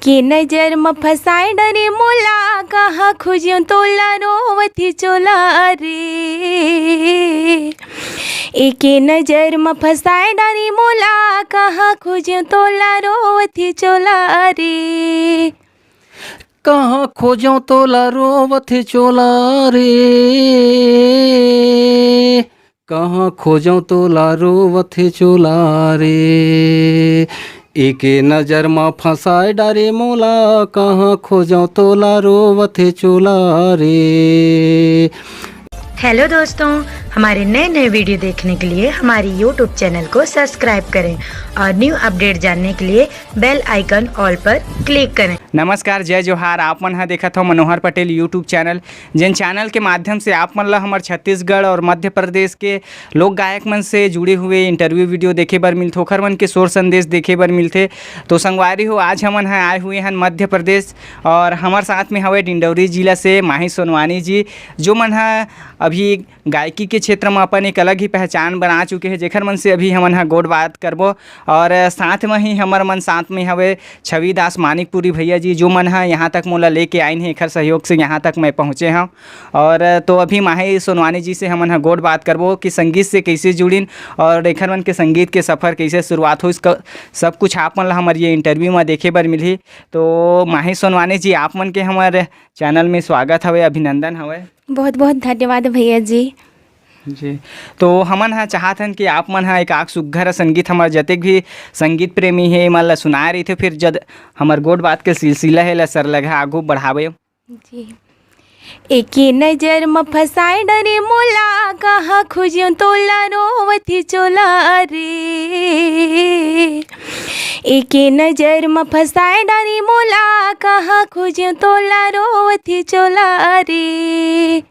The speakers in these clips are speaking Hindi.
एके नजर में फसाए डरे मोला, कहाँ खोजियो तोला रोवती चोला रे। एके नजर में फसाए डरे मोला, कहाँ खोजियो तोला रोवती चोला रे। कहाँ खोजो तोला रोवथे चोला रे। कहाँ खोजो तोला रोवथे चोला रे। एके नज़र में फंसाए डारे मोला, कहाँ खोजो तोला रोवथे चोला रे। हेलो दोस्तों, हमारे नए नए वीडियो देखने के लिए हमारी YouTube चैनल को सब्सक्राइब करें और न्यू अपडेट जानने के लिए बेल आइकन ऑल पर क्लिक करें। नमस्कार, जय जोहार। आप मन ह देखत हो मनोहर पटेल यूट्यूब चैनल, जिन चैनल के माध्यम से आप मन ला हमार छत्तीसगढ़ और मध्य प्रदेश के लोक गायक मन से जुड़े हुए इंटरव्यू वीडियो देखे बर मिलथे, ओखर मन के शोर संदेश देखे बर मिलथे। तो संगवारी हो, आज हमन ह आए हुए हैं मध्य प्रदेश और हमारे साथ में हवे डिंडौरी जिला से माही सोनवानी जी, जो मन ह अभी गायकी के क्षेत्र में अपन एक अलग ही पहचान बना चुके हैं, जेखर मन से अभी हमन ह गोड बात करबो। और साथ में ही हमर मन साथ में हवे छविदास मानिकपुरी भैया जी, जो मन है यहाँ तक मोला लेके आइन है, एखर सहयोग से यहाँ तक मैं पहुँचे हूँ। और तो अभी माही सोनवानी जी से हमन ह गोड बात करबो कि संगीत से कैसे जुड़िन और एखर मन के संगीत के सफ़र कैसे शुरुआत हो, इसका सब कुछ आप मन ला हमारे ये इंटरव्यू में देखे बर मिलही। तो माही सोनवानी जी, आप मन के हमारे चैनल में स्वागत हवे, अभिनंदन हवे। बहुत बहुत धन्यवाद भैया जी। जी, तो हमन ह चाहत हन कि आप मन ह एक आख सुघ्घर संगीत हमार जतेक भी संगीत प्रेमी हे मन ला सुनाए रहिथे, फिर जब हमार गोड बात के सिलसिला है ला सर लगा आगू बढ़ावे जी। एके नजर में फसाए डरे मोला, कहाँ खोजियो तोला रोवती चोला रे। एके नजर में फसाए डरे मोला, कहाँ खोजियो तोला रोवती चोला रे।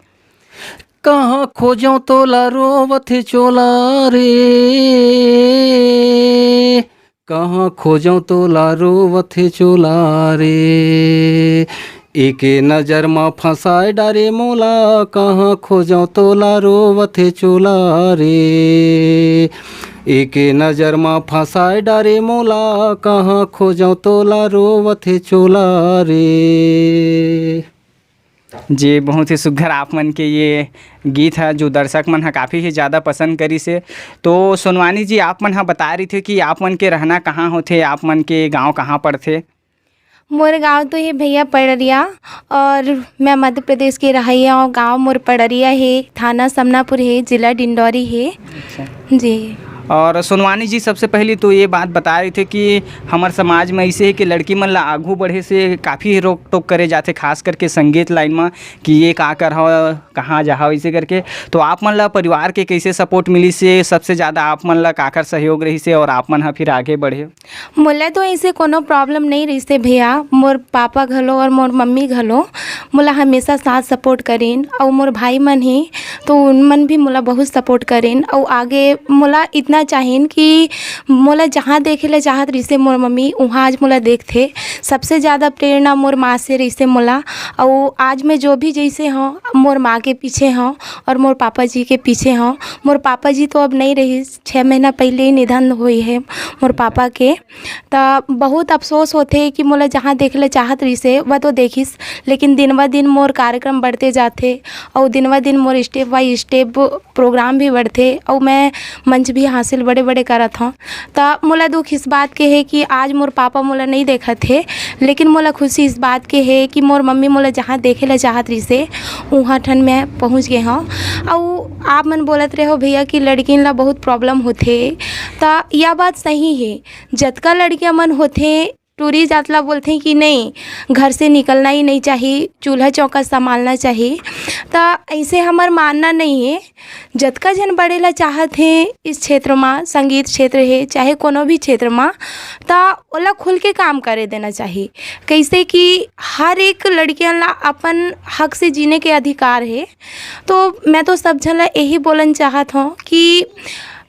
कहाँ खोजो तोला रोवथे चोला रे। कहाँ खोजो तोला रोवथे चोला रे। एके नज़र में फंसाए डारे मोला, कहाँ खोजो तोला रोवथे चोला रे। एके नज़र में फंसाए डारे मोला, कहाँ खोजो तोला रोवथे चोला रे। जी, बहुत ही सुघ्घर आप मन के ये गीत है, जो दर्शक मन ह काफ़ी ही ज़्यादा पसंद करी से। तो सोनवानी जी, आप मन ह बता रही थे कि आप मन के रहना कहाँ होथे, आप मन के गांव कहाँ पड़थे? मोर गांव तो है भैया पड़रिया, और मैं मध्य प्रदेश की रहिया हूँ। गांव मोर पड़रिया है, थाना समनापुर है, जिला डिंडौरी है। अच्छा। जी। और सोनवानी जी, सबसे पहले तो ये बात बता रहे थे कि हमारे समाज में ऐसे है कि लड़की मन ला आगू बढ़े से काफ़ी रोक टोक करे जाते, खास करके संगीत लाइन में कि ये का कर हो, कहाँ जाओ, ऐसे करके। तो आप मन ला परिवार के कैसे सपोर्ट मिली से, सबसे ज़्यादा आप मन ला काकर सहयोग रही से और आप मन फिर आगे बढ़े? मोला तो ऐसे कोनो प्रॉब्लम नहीं रही से भैया। मोर पापा घलो और मोर मम्मी घलो मोला हमेशा साथ सपोर्ट करें, और मोर भाई मन ही तो उन मन भी मोला बहुत सपोर्ट करें। और आगे मोला इतना चाहें कि मोला जहाँ देखे ला चाहत रही से मोर मम्मी, वहाँ आज मोला देखते। सबसे ज़्यादा प्रेरणा मोर माँ से रही से मोला। और आज मैं जो भी जैसे हूँ, मोर माँ के पीछे हूँ और मोर पापा जी के पीछे हूँ। मोर पापा जी तो अब नहीं रही, 6 महीना पहले ही निधन हुई है मोर पापा के। तो बहुत अफसोस होते कि मोला जहाँ देखे ला चाहत रही से वह तो देखिस, लेकिन दिन ब दिन मोर कार्यक्रम बढ़ते जाते और दिन ब दिन मोर स्टेप बाई स्टेप प्रोग्राम भी बढ़ते और मैं मंच भी हासिल बड़े बड़े करत हूँ। तो मोला दुख इस बात के है कि आज मोर पापा मोला नहीं देखत है, लेकिन मोला खुशी इस बात के है कि मोर मम्मी मोला जहाँ देखे ला चाहत रही से वहाँ ठन मैं पहुँच गए हूँ। और आप मन बोलत रहे हो भैया कि लड़किन ला बहुत प्रॉब्लम होते, तो यह बात सही है। जतका लड़कियाँ मन होते टूरी जात ला बोलते हैं कि नहीं, घर से निकलना ही नहीं चाहिए, चूल्हा चौका संभालना चाहिए। तो ऐसे हमार मानना नहीं है। जतका जन बढ़े ला चाहत है इस क्षेत्र में, संगीत क्षेत्र है चाहे कोनो भी क्षेत्र में, तो ओला खुल के काम करे देना चाहिए। कैसे कि हर एक लड़कियां ला अपन हक से जीने के अधिकार है। तो मैं तो सब जन ला यही बोलन चाहत हूँ कि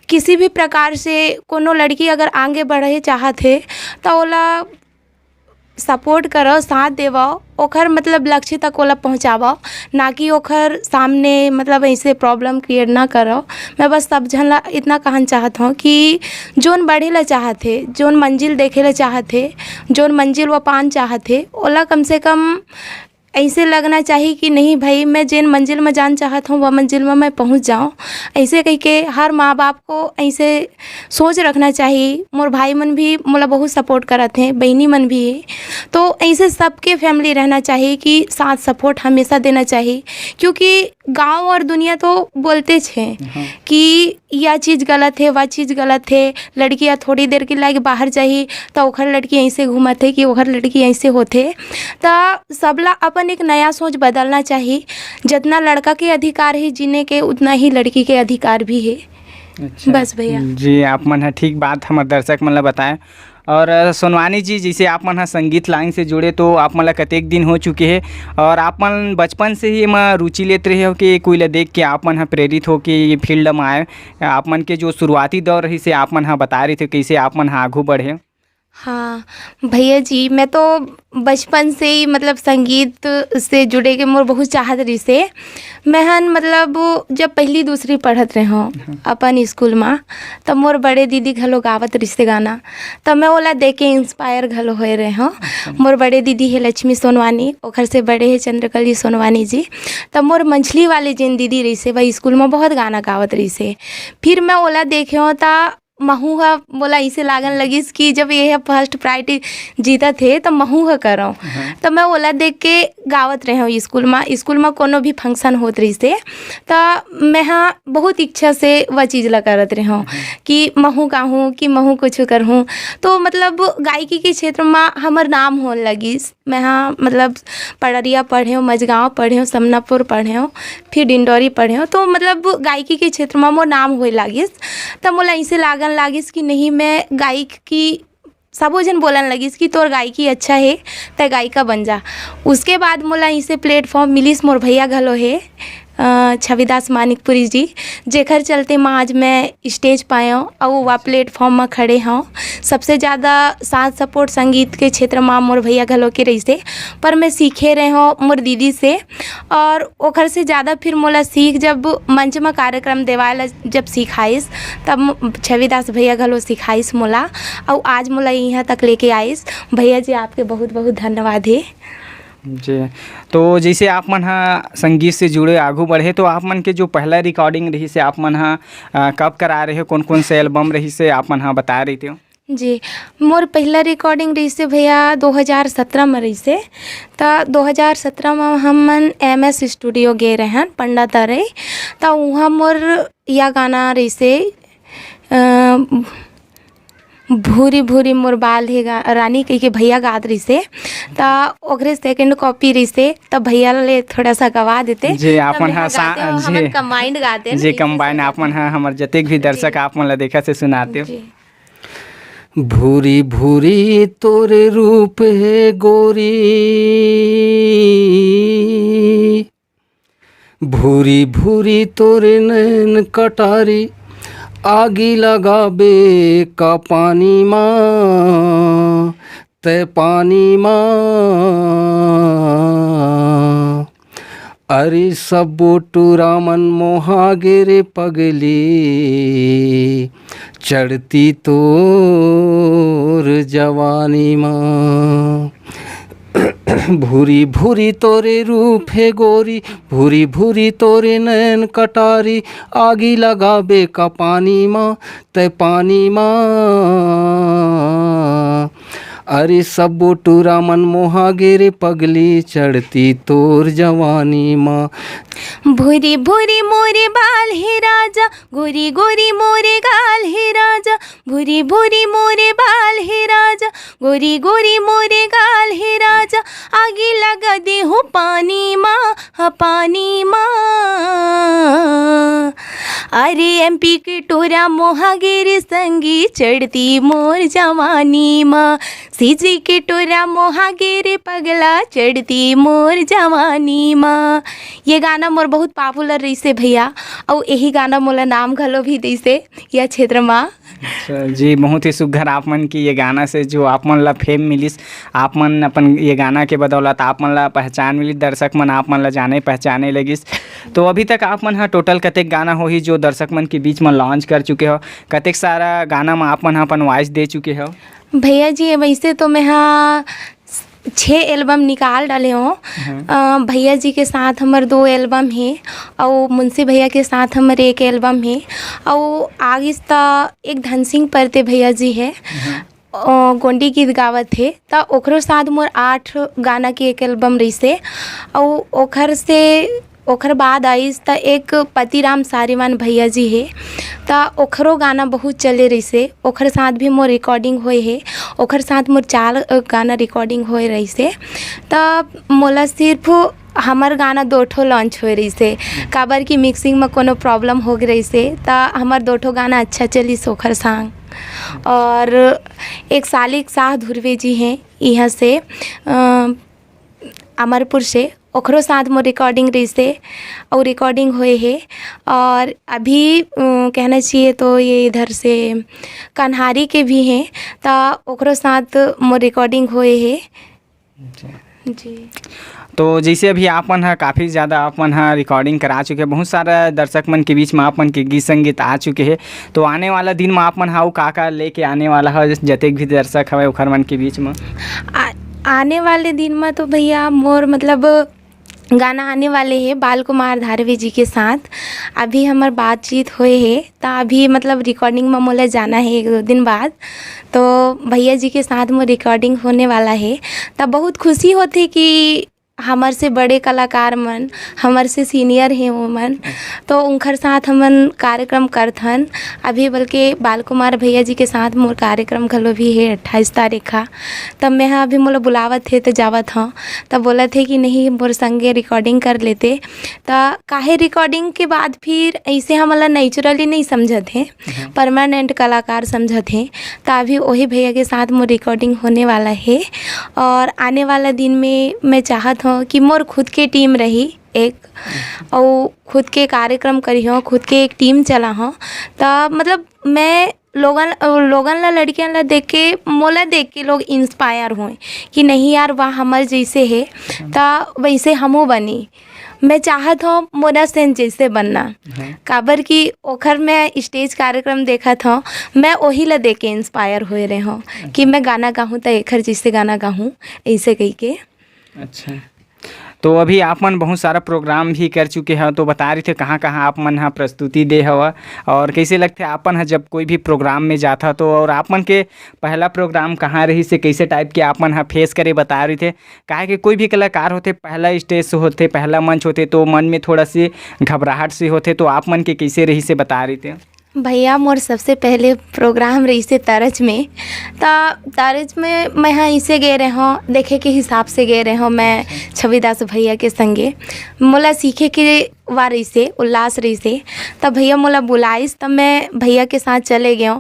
किसी भी प्रकार से कोनो लड़की अगर आगे बढ़े चाहत है तो ओला सपोर्ट करो, साथ देवो, ओखर मतलब लक्ष्य तक ओला पहुँचावो, ना कि ओखर सामने मतलब ऐसे प्रॉब्लम क्रिएट ना करो। मैं बस सब जन ला इतना कहना चाहत हूँ कि जोन बढ़े ला चाहते, जोन मंजिल देखे ला चाहते, जोन मंजिल वो पान चाहते, ओला कम से कम ऐसे लगना चाहिए कि नहीं भाई मैं जिन मंजिल में जान चाहता हूँ वह मंजिल में मैं पहुँच जाऊँ। ऐसे कह के हर माँ बाप को ऐसे सोच रखना चाहिए। मोर भाई मन भी मोला बहुत सपोर्ट करत हैं, बहनी मन भी है, तो ऐसे सबके फैमिली रहना चाहिए कि साथ सपोर्ट हमेशा देना चाहिए। क्योंकि गांव और दुनिया तो बोलते हैं कि यह चीज़ गलत है, वह चीज़ गलत है, लड़कियाँ थोड़ी देर के लागे बाहर जाही तो ओखर लड़की ऐसे घूमत है कि ओखर लड़की ऐसे होते। तो सबला अपन एक नया सोच बदलना चाहिए। जितना लड़का के अधिकार है जीने के, उतना ही लड़की के अधिकार भी है। अच्छा। बस भैया जी, आप मन ठीक बात हमारे दर्शक मन ला बताएं। और सोनवानी जी, जैसे आप मन संगीत लाइन से जुड़े तो आप मन ला कतेक दिन हो चुके हैं और आप मन बचपन से ही एमा रुचि लेते रहे हो कि कोई ला देख के आप मन प्रेरित हो कि ये फील्ड में आए? आप मन के जो शुरुआती दौर रही से आप मन बता रहे थे कैसे आप मन आगू बढ़े? हाँ भैया जी, मैं तो बचपन से ही मतलब संगीत से जुड़े के मोर बहुत चाहत रही से। मैं मतलब जब पहली दूसरी पढ़त रहे हूँ अपन स्कूल में, तब मोर बड़े दीदी घलो गावत रही से गाना, तब मैं ओला देख के इंस्पायर घलो होए रहे हूँ। मोर बड़े दीदी है लक्ष्मी सोनवानी, ओखर से बड़े है चंद्रकली सोनवानी जी। तब मोर मंझली वाले जिन दीदी रही से वही स्कूल में बहुत गाना गावत रही से। फिर मैं ओला देखे हूँ ता महू हा बोला इसे लागन लगिस कि जब ये फर्स्ट प्राइज जीता थे तब महू हा करो। तो मैं ओला देख के गावत रहे हूँ स्कूल में कोनो भी फंक्शन होत रही से, तो मैं हाँ बहुत इच्छा से वह चीज़ ला करत रहे हूँ कि महू गाहूँ कि महू कुछ करहूँ। तो मतलब गायकी के क्षेत्र में हमार नाम होने लगिस। मैं हाँ मतलब पड़रिया पढ़े हूँ, मझगाँव पढ़े हूँ, समनापुर पढ़े हूँ, फिर डिंडोरी पढ़े हूँ। तो मतलब गायकी के क्षेत्र में मोर नाम होए लागिस। तब मोला ऐसे लागन लागिस कि नहीं मैं गायक की, सबो जन बोलन लगिस कि तोर गायकी अच्छा है तो गायिका बन जा। उसके बाद मोला इसे प्लेटफॉर्म मिलिस, मोर भैया घलो है छविदास मानिकपुरी जी, जेखर चलते मैं आज मैं स्टेज पाया और वह प्लेटफॉर्म में खड़े हूँ। सबसे ज़्यादा साथ सपोर्ट संगीत के क्षेत्र में मोर भैया घलो के रही से, पर मैं सीखे रहे हूँ मोर दीदी से। और ओखर से ज़्यादा फिर मोला सीख जब मंच में कार्यक्रम देवाला जब सिखाइस, तब छविदास भैया घलो सिखाइस मोला, और आज मोला यहाँ तक लेके आइस। भैया जी आपके बहुत बहुत धन्यवाद है जी। तो जैसे आप मन संगीत से जुड़े आगू बढ़े, तो आप मन के जो पहला रिकॉर्डिंग रही से आप मन कब करा रहे हो, कौन कौन से एल्बम रही से आप मन बता रही थे? जी, मोर पहला रिकॉर्डिंग रही से भैया 2017 में रही से। तो 2017 में हम मन MS स्टूडियो गए रहे पंडा तरे, तो वहाँ मोर यह गाना रही से भूरी भूरी मोर बाल है रानी कह के भैया गात रही से। तो ओकरे सेकंड कॉपी रही से, तब भैया ले थोड़ा सा गवा देते जी। आप मन जी कंबाइंड गाते जी, कंबाइन आप मन हमारे जतेक भी दर्शक आप मन ला देखा से सुनाते हो। भूरी भूरी तोरे रूप है गोरी, भूरी भूरी तोरे नैन कटारी, आगी लगाबे का पानी माँ ते पानी माँ। अरे सबो टूरामन मोहा गिरे पगली, चढ़ती तोर जवानी माँ। भूरी भूरी तोरे रूप है गोरी, भूरी भूरी तोरे नैन कटारी, आगी लगाबे का पानी माँ ते पानी माँ। अरे सबो टूरा मन मोहा गिरे पगली, चढ़ती तोर जवानी माँ। भूरी भूरी मोरे बाल हे राजा, गोरी गोरी मोरे गाल हे राजा, भूरी भूरी मोरे बाल हे राजा, गोरी गोरी मोरे गाल हे राजा, आगे लगा दे हो पानी माँ, हाँ पानी माँ। अरे MP के टोरा मोहा गिरे संगी, चढ़ती मोर जवानी माँ। CG के टोरा मोहा गिरे पगला, चढ़ती मोर जवानी माँ। ये गाना मोर बहुत पॉपुलर रही से भैया, और यही गाना मोला नाम घलो भी दी से यह क्षेत्र में। अच्छा जी, बहुत ही सुघर आप मन की ये गाना से जो आप मन ला फेम मिलिस, आप मन अपन ये गाना के बदौलत आप मन ला पहचान मिली, दर्शक मन आप मन ला जाने पहचाने लगिस। तो अभी तक आप मन हा टोटल कतेक गाना होही जो दर्शक मन के बीच में लॉन्च कर चुके हो, कतेक सारा गाना में आप मन हा अपन वॉइस दे चुके हो? भैया जी वैसे तो मैं हाँ 6 एल्बम निकाल डाले हूँ। भैया जी के साथ हमारे 2 एल्बम है और मुंशी भैया के साथ हमारे 1 एल्बम है और आगे एक धन सिंह परते भैया जी है गोंडी गीत गावत थे तो ओकरो साथ मोर 8 गाना के 1 एल्बम रही से और ओखर बाद आइस त एक पतिराम सारीवान भैया जी है तो ओखरो गाना बहुत चले रही से, ओखर साथ भी मोर रिकॉर्डिंग होए है, ओखर साथ मोर 4 गाना रिकॉर्डिंग होए रही से। तो मोला सिर्फ हमार गाना 2 ठो लॉन्च हो रही से, काबर की मिक्सिंग में कोनो प्रॉब्लम हो गई रही से तो हमार 2 ठो गाना अच्छा चली सोखर सांग। और एक सालिक शाह धुर्वे जी हैं यहाँ से अमरपुर से, ओखरो साथ में रिकॉर्डिंग रही से और रिकॉर्डिंग हुए है। और अभी कहना चाहिए तो ये इधर से कन्हारी के भी हैं तो ओकरो साथ में रिकॉर्डिंग हुए है जी। तो जैसे अभी आप मन हा काफ़ी ज़्यादा आप मन हा रिकॉर्डिंग करा चुके हैं, बहुत सारा दर्शक मन के बीच में आप मन के गीत संगीत आ चुके हैं, तो आने वाला दिन में आप मन हा का लेके आने वाला है जतेक भी दर्शक हवे ओखर मन के बीच में? आने वाले दिन में तो भैया मोर मतलब गाना आने वाले हैं बाल कुमार धारवी जी के साथ। अभी हमार बातचीत हुए है तो अभी मतलब रिकॉर्डिंग में मोला जाना है 1-2 दिन बाद, तो भैया जी के साथ में रिकॉर्डिंग होने वाला है। तो बहुत खुशी होती कि हमार से बड़े कलाकार मन, हमार से सीनियर हैं वो मन, तो उनकर साथ हमन कार्यक्रम करथन। अभी बल्कि बाल कुमार भैया जी के साथ मोर कार्यक्रम घलो भी है 28 तारीख का। तब मैं हाँ अभी मोला बुलावत थे तो जावत हाँ, तब बोला थे कि नहीं मोर संगे रिकॉर्डिंग कर लेते। तो काहे रिकॉर्डिंग के बाद फिर ऐसे हमला नेचुरली नहीं समझत हैं, परमानेंट कलाकार समझत हैं। तो अभी वही भैया के साथ मोर रिकॉर्डिंग होने वाला है और आने वाला दिन में मैं चाहत हूँ कि मोर खुद के टीम रही एक और खुद के कार्यक्रम करी हूँ, खुद के एक टीम चला हूँ। तो मतलब मैं लोगन ला लड़कियां ला देख के मोला देख के लोग इंस्पायर हुए कि नहीं यार वाह हमार जैसे है तो वैसे हमहू बनी। मैं चाहत हूँ मोरा सेन जैसे बनना, काबर कि ओखर मैं स्टेज कार्यक्रम देखा था, मैं वही ला देख के इंस्पायर हुए रहे हूँ कि मैं गाना गाऊँ तो एखर जैसे गाना गाऊँ ऐसे कही के। अच्छा, तो अभी आप मन बहुत सारा प्रोग्राम भी कर चुके हैं, तो बता रहे थे कहाँ कहाँ आप मन हाँ प्रस्तुति दे हवा और कैसे लगते आप मन जब कोई भी प्रोग्राम में जाता तो, और आप मन के पहला प्रोग्राम कहाँ रही से कैसे टाइप के आप मन हाँ फेस करे बता रहे थे? काहे कि कोई भी कलाकार होते पहला स्टेज से होते, पहला मंच होते तो मन में थोड़ा सी घबराहट से होते, तो आप मन के कैसे रही से बता रहे थे? भैया मोर सबसे पहले प्रोग्राम रही से तरज में, तो तरज में मैं यहाँ इसे गए रहे हूँ देखे के हिसाब से गए रहे हूँ मैं छविदास भैया के संगे, मोला सीखे के वा रही से उल्लास रही से। तब भैया मोला बुलाइस तब मैं भैया के साथ चले गए,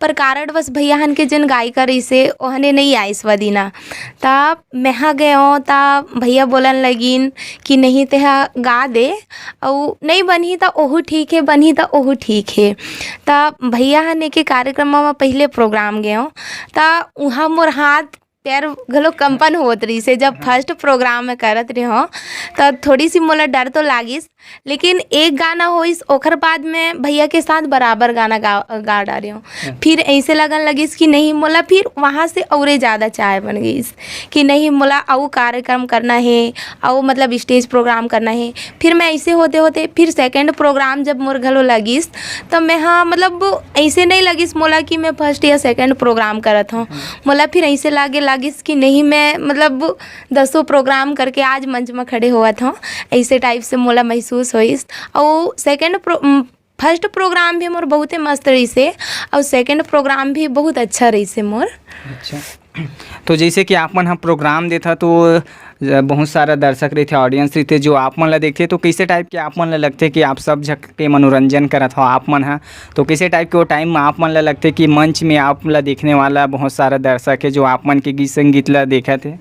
पर कारणवश भैया हन के जन गायिका रही से ओहने नहीं आइस व दिना। तब मैं हाँ गए हूँ तब भैया बोलन लगिन कि नहीं तेहा गा दे और नहीं बनी तो ओहू ठीक है, बनी तो ओहू ठीक है। तब भैया हने के कार्यक्रम में पहले प्रोग्राम गए हूँ तब वहाँ मोर हाथ पैर घलो कंपन होत रही से। जब फर्स्ट प्रोग्राम में करत रहे हो तब थोड़ी सी मोला डर तो लागिस, लेकिन एक गाना होइस ओखर बाद में भैया के साथ बराबर गाना गा डाले हूँ। फिर ऐसे लगन लगिस कि नहीं मोला फिर वहाँ से और ज़्यादा चाय बन गई कि नहीं मोला और कार्यक्रम करना है और मतलब स्टेज प्रोग्राम करना है। फिर मैं ऐसे होते होते फिर सेकंड प्रोग्राम जब मोर घलो लगिस तब मैं हाँ मतलब ऐसे नहीं लगिस मोला कि मैं फर्स्ट या सेकंड प्रोग्राम करत हूँ, मोला फिर ऐसे लागिस कि नहीं मैं मतलब 10 प्रोग्राम करके आज मंच में खड़े हुआ था, ऐसे टाइप से मोला महसूस होइस। और फर्स्ट प्रोग्राम भी मोर बहुत मस्त रही से और सेकंड प्रोग्राम भी बहुत अच्छा रही से मोर। अच्छा, तो जैसे कि आप मन हम प्रोग्राम देता तो बहुत सारा दर्शक रहते ऑडियंस रहते जो आप मन ला देखते तो कैसे टाइप के आप मन ला लगते कि आप सब झक के मनोरंजन करत हो आप मन है तो कैसे टाइप के वो टाइम में आप मन ला लगते कि मंच में आप ला देखने वाला बहुत सारा दर्शक है जो आप मन के गीत संगीत ला देखा थे।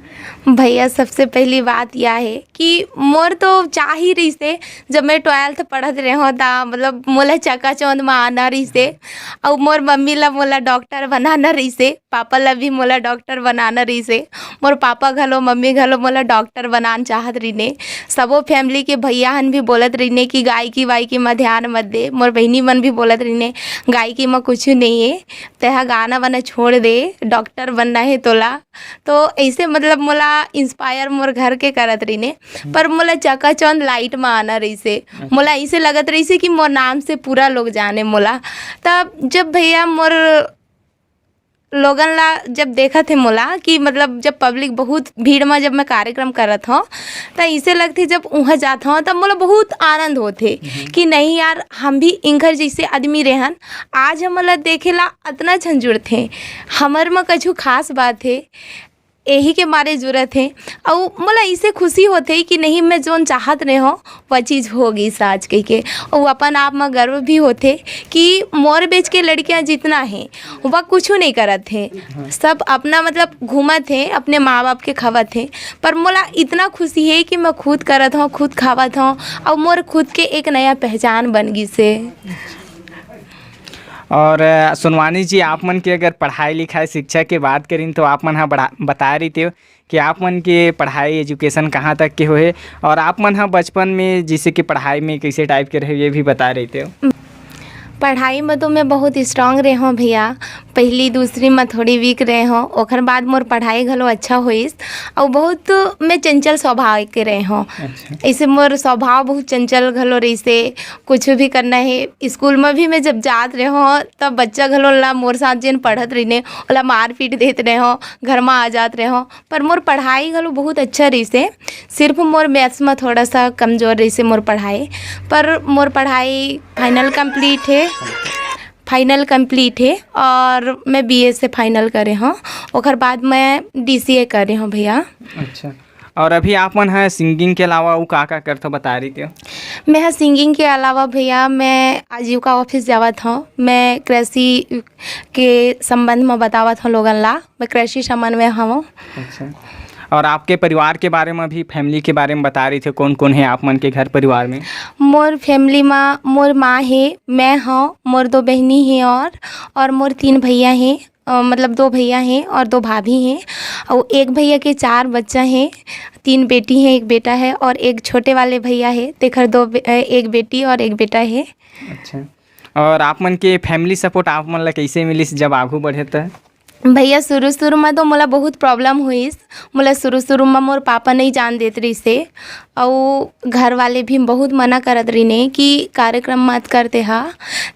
भैया सबसे पहली बात यह है कि मोर तो चाह ही रही से जब मैं 12th पढ़त रहे हो था मतलब मोला चकाचौंध में आना रही से और मोर मम्मी ला मोला डॉक्टर बनाना रही से पापा ला भी मोला डॉक्टर बनाना रही से मोर पापा घलो मम्मी घलो मोला डॉक्टर बनाना चाहत रही ने सबो फैमिली के भैया हन भी बोलत रही ने कि गायकी वायकी में ध्यान मत दे मोर बहनी मन भी बोलत रही ने गायकी में कुछ नहीं है तेहा गाना वाना छोड़ दे डॉक्टर बनना है तोला तो ऐसे मतलब मोला इंस्पायर मोर घर के करत रही ने पर मोला चकाचौंध लाइट में आना रही से मोला ऐसे लगत रही से कि मोर नाम से पूरा लोग जाने मोला तब जब भैया मोर लोगन ला जब देखा थे मोला कि मतलब जब पब्लिक बहुत भीड़ में जब मैं कार्यक्रम करत हूँ तो ऐसे लगते जब वहाँ जाता हूँ तब मोला बहुत आनंद होते कि नहीं यार हम भी इंकर जैसे आदमी रहन आज हमला देखेला इतना झंझुर थे हमर में कछु खास बात है यही के मारे जरूरत है और मोला ऐसे खुशी होते कि नहीं मैं जोन चाहत रहे हो वह चीज़ होगी साज कह के और अपन आप में गर्व भी होते कि मोर बेच के लड़कियां जितना हैं वह कुछ नहीं करत हैं सब अपना मतलब घूमत हैं अपने माँ बाप के खावत हैं पर मोला इतना खुशी है कि मैं खुद करत हूँ खुद खावत हूँ और मोर खुद के एक नया पहचान बन गई से। और सुनवानी जी आप मन की अगर पढ़ाई लिखाई शिक्षा की बात करें तो आप मन हाँ बता रही थे कि आप मन के पढ़ाई एजुकेशन कहाँ तक के हुए और आप मन हाँ बचपन में जैसे कि पढ़ाई में कैसे टाइप के रहे ये भी बता रहे थे। पढ़ाई में तो मैं बहुत स्ट्रांग रहे हूँ भैया पहली दूसरी में थोड़ी वीक रहे हूँ ओखर बाद मोर पढ़ाई घलो अच्छा होइस और बहुत मैं चंचल स्वभाव के रहे हूँ ऐसे मोर स्वभाव बहुत चंचल घलो रही से कुछ भी करना है स्कूल में भी मैं जब जात रहे हो तब बच्चा घलो ला मोर साथ जिन पढ़त रही ने ओला मार पीट देते रहे हो घर में आ जात रहे हो पर मोर पढ़ाई घलो बहुत अच्छा रही से सिर्फ मोर मैथ्स में थोड़ा सा कमज़ोर रही से मोर पढ़ाई पर मोर पढ़ाई फाइनल कंप्लीट है और मैं बीए से फाइनल करे हूँ ओकर बाद मैं डीसीए करे हूँ भैया। अच्छा और अभी आप मन है सिंगिंग के अलावा वो का करते बता रही थी। मैं सिंगिंग के अलावा भैया मैं आजीविका ऑफिस जावत हूँ मैं कृषि के संबंध में बतावत हूँ लोगन ला मैं कृषि समन्वय हूँ। अच्छा और आपके परिवार के बारे में भी फैमिली के बारे में बता रही थे कौन कौन है आप मन के घर परिवार में। मोर फैमिली में मोर माँ है मैं हूँ मोर 2 बहनी हैं और मोर 3 भैया हैं मतलब 2 भैया हैं और 2 भाभी हैं और एक भैया के 4 बच्चा हैं 3 बेटी हैं 1 बेटा है और एक छोटे वाले भैया है तेखर 1 बेटी और 1 बेटा है। अच्छा और आप मन के फैमिली सपोर्ट आप मन ला कैसे मिली जब आगू बढ़े था। भैया शुरू में तो मोला बहुत प्रॉब्लम हुई मोला शुरू में मोर पापा नहीं जान देते रही से और घर वाले भी बहुत मना करत रही ने कि कार्यक्रम मत करते हा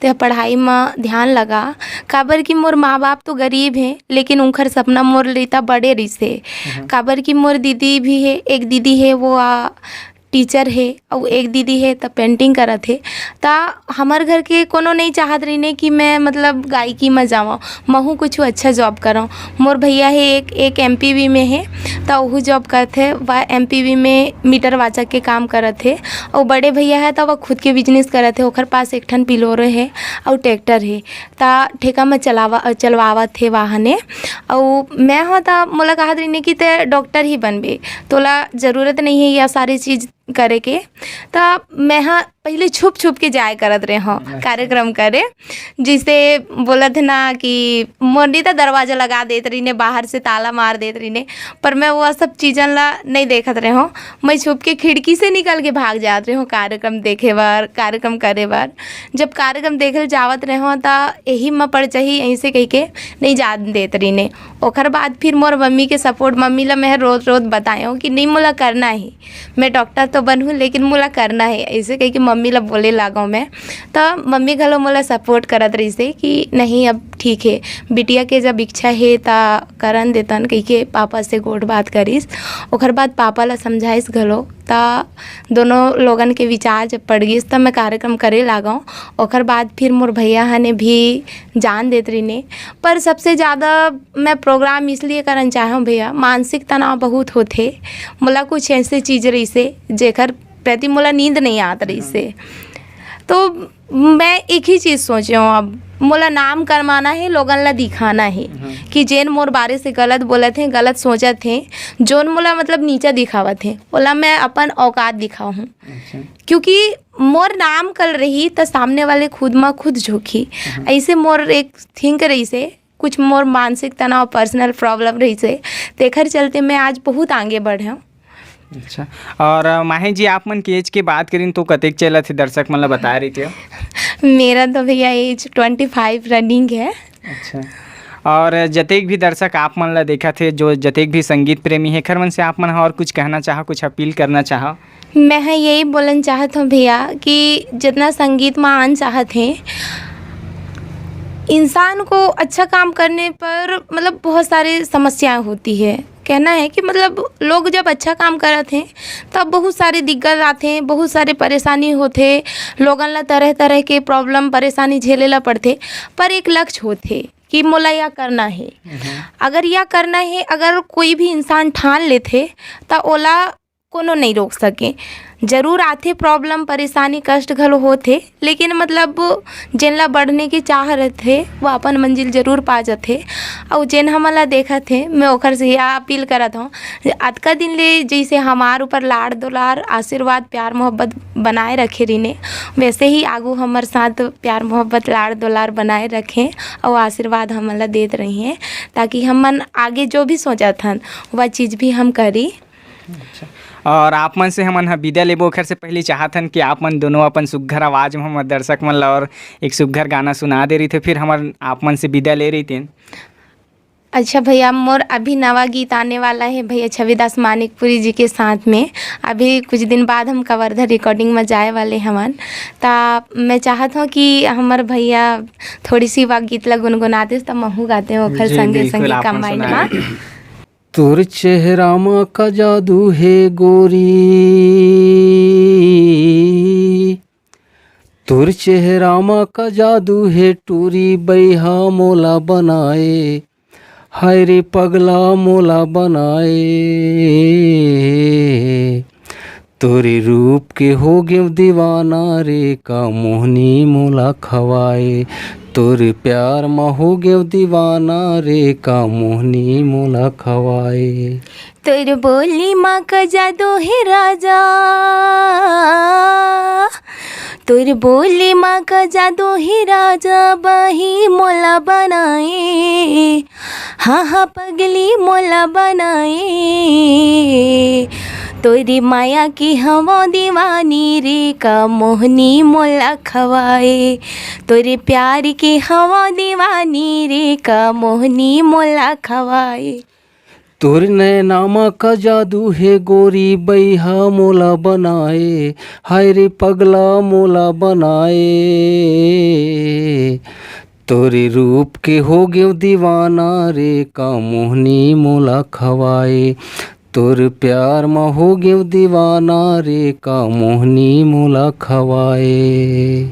ते पढ़ाई में ध्यान लगा काबर कि मोर माँ बाप तो गरीब हैं लेकिन उनकर सपना मोर लेता बड़े रही से काबर कि मोर दीदी भी है एक दीदी है वो टीचर है और एक दीदी है तब पेंटिंग करत है ता हमार घर के कोनो नहीं चाहत रही ने कि मैं मतलब गायकी में जाऊँ महू कुछ अच्छा जॉब करूँ। मोर भैया है एक एमपीवी में है तो वह जॉब करते है वह एमपीवी में मीटर वाचक के काम करत है और बड़े भैया है तो वह खुद के बिजनेस करत है ओखर पास एक ठन पिलोरो है और ट्रैक्टर है ता ठेका में चलवावत है वाहने और मैं हाँ तो मोला कहत रही ने कि ते डॉक्टर ही बनबे तोला ज़रूरत नहीं है यह सारी चीज़ करे के तब मैं हाँ पहले छुप के जाए करत रहे हूँ कार्यक्रम करे जिसे बोलत ना कि मोरी तो दरवाज़ा लगा देते रही ने बाहर से ताला मार देते रही ने पर मैं वह सब चीज़न ला नहीं देखत रहे हूँ मैं छुप के खिड़की से निकल के भाग जात रहे हूँ कार्यक्रम देखे बार कार्यक्रम करे बार जब कार्यक्रम देखे जावत रहे हूँ तो यही में पड़ चाहिए ऐसे कह के नहीं जा देते रही ने ओखर बाद फिर मोर मम्मी के सपोर्ट मम्मी ला मैं रोज़ बताए हूँ कि नहीं मोला करना है मैं डॉक्टर तो बनूँ लेकिन मोला करना है ऐसे कह के मम्मी ला बोले लागो मैं, तो मम्मी घलो मोला सपोर्ट करत रही से कि नहीं अब ठीक है, बिटिया के जब इच्छा है ता करन देतन कही के पापा से गोट बात करिस। ओकर बाद पापा ला समझाइस घलो, ता दोनों लोगन के विचार जब पड़ गई तब मैं कार्यक्रम करे लागो। ओकर बाद फिर मोर भैया हने भी जान देत रही ने। पर सबसे ज़्यादा मैं प्रोग्राम इसलिए करन चाहूँ भैया, मानसिक तनाव बहुत होते, मोला कुछ ऐसे चीज़ रही से जेकर प्रति मोला नींद नहीं आत रही से। तो मैं एक ही चीज़ सोच हूँ, अब मोला नाम करवाना है, लोगन ला दिखाना है कि जेन मोर बारे से गलत बोलत हैं, गलत सोचत हैं, जोन मोला मतलब नीचा दिखावत हैं, ओला मैं अपन औकात दिखाऊँ। क्योंकि मोर नाम कल रही तो सामने वाले खुद में खुद झोंकी। ऐसे मोर एक थिंक रही से, कुछ मोर मानसिक तनाव पर्सनल प्रॉब्लम रही से, तेखर चलते मैं आज बहुत आगे बढ़े हूँ। अच्छा, और माही जी आप मन की एज की बात करें तो कतेक चला थे, दर्शक मन ला बता रही थे? मेरा तो भैया एज 25 रनिंग है। अच्छा, और जतेक भी दर्शक आप मन ला देखा थे, जो जतेक भी संगीत प्रेमी है, खर मन से आप मन और कुछ कहना चाहो, कुछ अपील करना चाहो? मैं यही बोलना चाहत हूँ भैया कि जितना संगीत में आन चाहत हैं, इंसान को अच्छा काम करने पर मतलब बहुत सारी समस्याएं होती है। कहना है कि मतलब लोग जब अच्छा काम करत हैं तब बहुत सारे दिक्कत आते हैं, बहुत सारे परेशानी होते, लोगन ला तरह तरह के प्रॉब्लम परेशानी झेले ला पड़ते। पर एक लक्ष्य होते कि मोला या करना है, अगर या करना है, अगर कोई भी इंसान ठान लेते तो ओला कोनो नहीं रोक सके। जरूर आते प्रॉब्लम परेशानी कष्ट घलो होते, लेकिन मतलब जिनला बढ़ने की चाह रहते वो अपन मंजिल जरूर पा जाते। और जिन हमला देखा थे मैं ओखर से यह अपील करत हूँ, आज का दिन ले जैसे हमार ऊपर लाड़ दुलार आशीर्वाद प्यार मोहब्बत बनाए रखे रही, वैसे ही आगू हमारे साथ प्यार मोहब्बत लाड़ दुलार बनाए रखें और आशीर्वाद हमला देते रही हैं, ताकि हमन आगे जो भी सोचा था वह चीज़ भी हम करी। अच्छा, और आप मन से हमन विदा लेबो खर से पहले चाहतन कि आप मन दोनों अपन सुघ्घर आवाज़ में हमर दर्शक मन ला और एक सुघ्घर गाना सुना दे रही थे, फिर हमर आप मन से विदा ले रही थी। अच्छा भैया, मोर अभी नवा गीत आने वाला है भैया छविदास मानिकपुरी जी के साथ में। अभी कुछ दिन बाद हम कवर्धा रिकॉर्डिंग में जाए वाले हमन, तो मैं चाहत हूँ कि हमार भैया थोड़ी सी वह गीत ला गुनगुनाते तो महू गाते हैं ओखर संगे संगे कंबाइन में। तोर चेहरा मा का जादू है गोरी, तोर चेहरा मा का जादू है टूरी बैहा मोला बनाए, हाय रे पगला मोला बनाए। तोरे रूप के हो गए दीवाना रे का मोहनी मोला खवाए, तोरे प्यार में हो गए दीवाना रे का मोहनी मोला खवाए। तोर बोली माँ का जादू है राजा, तोर बोली माँ का जादू है राजा, बही मोला बनाए, हाँ हाँ पगली मोला बनाए। तोरी माया की हवा दीवानी रे का मोहनी मोला खवाए, तोरे प्यार की हवा दीवानी रे का मोहनी मोला खवाए। तोर नैनामा का जादू है गोरी बैहा मोला बनाए, हाय रे पगला मोला बनाए। तोरे रूप के हो गए दीवाना रे का मोहनी मोला खवाए, तोर प्यार में हो गए दीवाना रे का मोहनी मोला खवाए।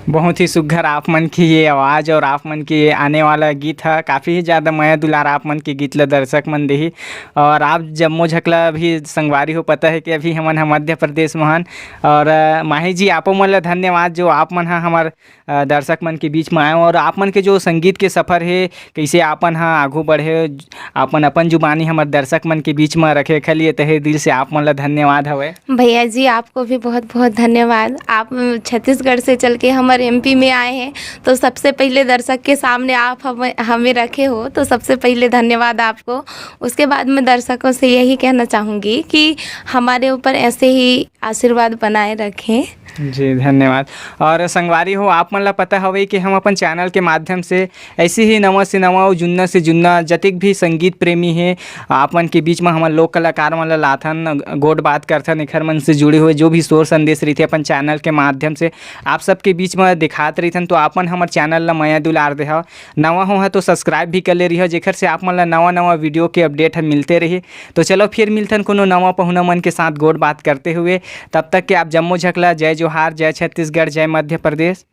बहुत ही सुघ्घर आप मन की ये आवाज़ और आप मन की ये आने वाला गीत है, काफ़ी ही ज़्यादा माया दुलार आप मन के गीत ला दर्शक मन देही। और आप जम्मू झकला भी संगवारी हो, पता है कि अभी हमन मध्य प्रदेश में हन। और माही जी आपो मन ला धन्यवाद जो आप मन हमार दर्शक मन के बीच में आए, और आप मन के जो संगीत के सफ़र है कैसे आपन आगू बढ़े, आपन अपन जुबानी हमार दर्शक मन के बीच में रखे के लिए तहे दिल से आप मन ला धन्यवाद हवे। भैया जी आपको भी बहुत बहुत धन्यवाद। आप छत्तीसगढ़ से चल के हमारे MP में आए हैं, तो सबसे पहले दर्शक के सामने आप हमें रखे हो, तो सबसे पहले धन्यवाद आपको। उसके बाद मैं दर्शकों से यही कहना चाहूँगी कि हमारे ऊपर ऐसे ही आशीर्वाद बनाए रखें। जी धन्यवाद। और संगवारी हो आप मन ला पता हवे कि हम अपन चैनल के माध्यम से ऐसे ही नवा से नवा और जुन्ना से जुन्ना जतिक भी संगीत प्रेमी है आप मन के बीच में हमन लोक कलाकार मन ला लाथन गोड बात करथन एखर मन से जुड़े हुए जो भी शोर संदेश रही अपन चैनल के माध्यम से आप सबके बीच में दिखात रहीथन। तो आपन हमर चैनल ला माया दुलार देहा, नवा हो है तो सब्सक्राइब भी कर ले रही जेखर से आप मन ला नवा नवा वीडियो के अपडेट है मिलते रही। तो चलो फिर मिलथन कोनो नवा पहुना मन के साथ गोड बात करते हुए, तब तक के आप जम्मो झकला जय जोहार, जय छत्तीसगढ़, जय मध्य प्रदेश।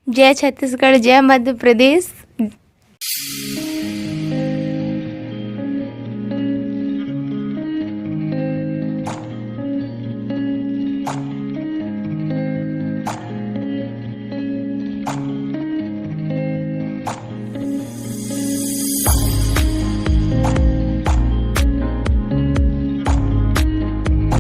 जय छत्तीसगढ़, जय मध्य प्रदेश।